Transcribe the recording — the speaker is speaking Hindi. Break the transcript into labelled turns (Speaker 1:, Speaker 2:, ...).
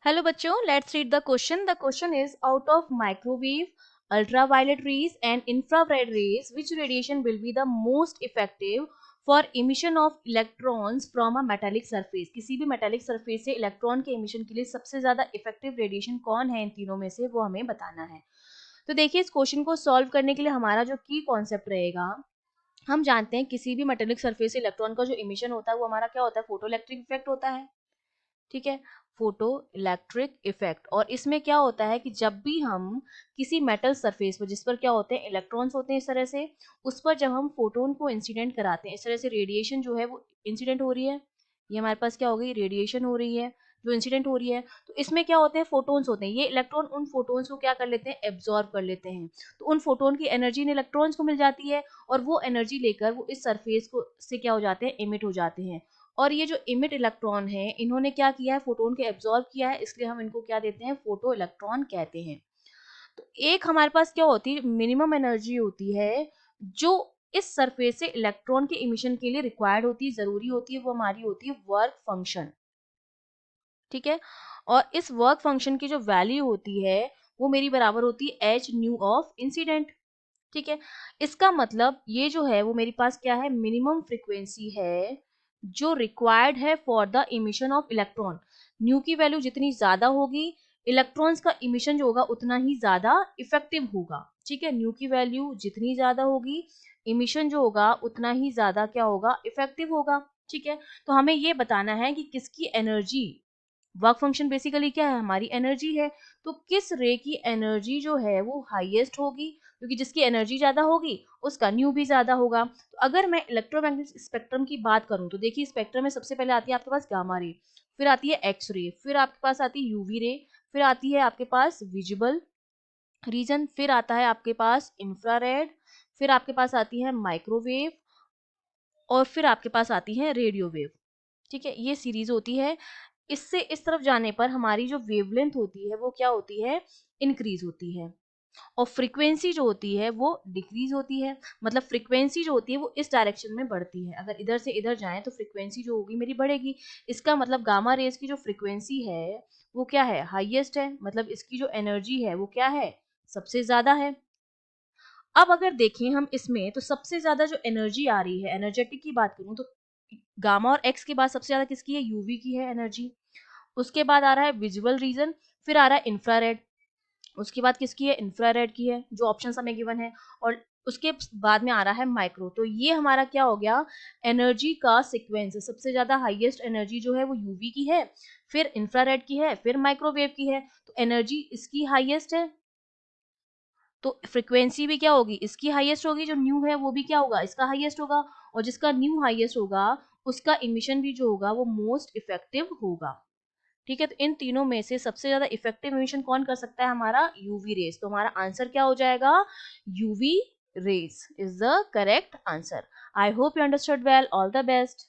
Speaker 1: Hello बच्चों, let's read the question. The question is, out of microwave, ultraviolet rays and infrared rays, which radiation will be the most effective for emission of electrons from a metallic surface? किसी भी metallic surface से इलेक्ट्रॉन के emission के लिए सबसे ज्यादा effective radiation कौन है इन तीनों में से, वो हमें बताना है। तो देखिए, इस क्वेश्चन को सॉल्व करने के लिए हमारा जो की कॉन्सेप्ट रहेगा, हम जानते हैं किसी भी मेटेलिक सरफेस से इलेक्ट्रॉन का जो इमिशन होता है वो हमारा क्या होता है, फोटो इलेक्ट्रिक इफेक्ट होता है। ठीक है, फोटो इलेक्ट्रिक इफेक्ट। और इसमें क्या होता है कि जब भी हम किसी मेटल सरफेस पर, जिस पर क्या होते हैं, इलेक्ट्रॉन्स होते हैं इस तरह से, उस पर जब हम फोटोन को इंसिडेंट कराते हैं, इस तरह से रेडिएशन जो है वो इंसिडेंट हो रही है, ये हमारे पास क्या हो गई, रेडिएशन हो रही है जो इंसिडेंट हो रही है। तो इसमें क्या होते हैं, फोटोन्स होते हैं, ये इलेक्ट्रॉन उन फोटोन्स को क्या कर लेते हैं, एब्जॉर्ब कर लेते हैं। तो उन फोटोन की एनर्जी इन इलेक्ट्रॉन्स को मिल जाती है और वो एनर्जी लेकर वो इस सरफेस को से क्या हो जाते हैं, इमिट हो जाते हैं। और ये जो इमिट इलेक्ट्रॉन है, इन्होंने क्या किया है, फोटोन को एब्जॉर्ब किया है, इसलिए हम इनको क्या देते हैं, फोटो इलेक्ट्रॉन कहते हैं। तो एक हमारे पास क्या होती है, मिनिमम एनर्जी होती है जो इस सरफेस से इलेक्ट्रॉन के इमिशन के लिए रिक्वायर्ड होती है, जरूरी होती है, वो हमारी होती है वर्क फंक्शन। ठीक है, और इस वर्क फंक्शन की जो वैल्यू होती है वो मेरी बराबर होती है एच न्यू ऑफ इंसिडेंट। ठीक है, इसका मतलब ये जो है वो मेरे पास क्या है, मिनिमम फ्रीक्वेंसी है जो रिक्वायर्ड है for the emission of electron. New की वैल्यू जितनी ज्यादा होगी, इलेक्ट्रॉन्स का इमिशन जो होगा उतना ही ज्यादा इफेक्टिव होगा। ठीक है, न्यू की वैल्यू जितनी ज्यादा होगी, इमिशन जो होगा उतना ही ज्यादा क्या होगा, इफेक्टिव होगा। ठीक है, तो हमें ये बताना है कि किसकी एनर्जी, वर्क फंक्शन बेसिकली क्या है, हमारी एनर्जी है, तो किस रे की एनर्जी जो है वो हाईएस्ट होगी, क्योंकि जिसकी एनर्जी ज्यादा होगी उसका न्यू भी ज्यादा होगा। तो अगर मैं इलेक्ट्रोमैग्नेटिक स्पेक्ट्रम की बात करूं तो देखिए, स्पेक्ट्रम में सबसे पहले आती है आपके पास गामा रे, फिर आती है एक्स रे, फिर आपके पास आती है यूवी रे, फिर आती है आपके पास विजिबल रीजन, फिर आता है आपके पास इंफ्रारेड, फिर आपके पास आती है माइक्रोवेव, और फिर आपके पास आती है रेडियो वेव। ठीक है, ये सीरीज होती है। इससे इस तरफ जाने पर हमारी जो वेवलेंथ होती है वो क्या होती है, इंक्रीज होती है, और फ्रीक्वेंसी जो होती है वो डिक्रीज होती है। मतलब फ्रीक्वेंसी जो होती है वो इस डायरेक्शन में बढ़ती है, अगर इधर से इधर जाएं तो फ्रीक्वेंसी जो होगी मेरी बढ़ेगी। इसका मतलब गामा रेज की जो फ्रीक्वेंसी है वो क्या है, हाईएस्ट है, मतलब इसकी जो एनर्जी है वो क्या है, सबसे ज्यादा है। अब अगर देखें हम इसमें, तो सबसे ज्यादा जो एनर्जी आ रही है, एनर्जेटिक की बात करूं तो गामा और एक्स के बाद सबसे ज्यादा किसकी है, यूवी की है एनर्जी। उसके बाद आ रहा है विजुअल रीजन, फिर आ रहा है इंफ्रारेड, उसके बाद किसकी है, इंफ्रारेड की है, जो ऑप्शन हमें गिवन है, और उसके बाद में आ रहा है माइक्रो। तो ये हमारा क्या हो गया, एनर्जी का सीक्वेंस। सबसे ज्यादा हाईएस्ट एनर्जी जो है वो यूवी की है, फिर इंफ्रारेड की है, फिर माइक्रोवेव की है। तो एनर्जी इसकी हाईएस्ट है, तो फ्रीक्वेंसी भी क्या होगी, इसकी हाईएस्ट होगी, जो न्यू है वो भी क्या होगा, इसका हाईएस्ट होगा, और जिसका न्यू हाईएस्ट होगा उसका इमिशन भी जो होगा वो मोस्ट इफेक्टिव होगा। ठीक है, तो इन तीनों में से सबसे ज्यादा इफेक्टिव इमिशन कौन कर सकता है, हमारा यूवी रेज। तो हमारा आंसर क्या हो जाएगा, UV rays is the correct answer. I hope you understood well, all the best.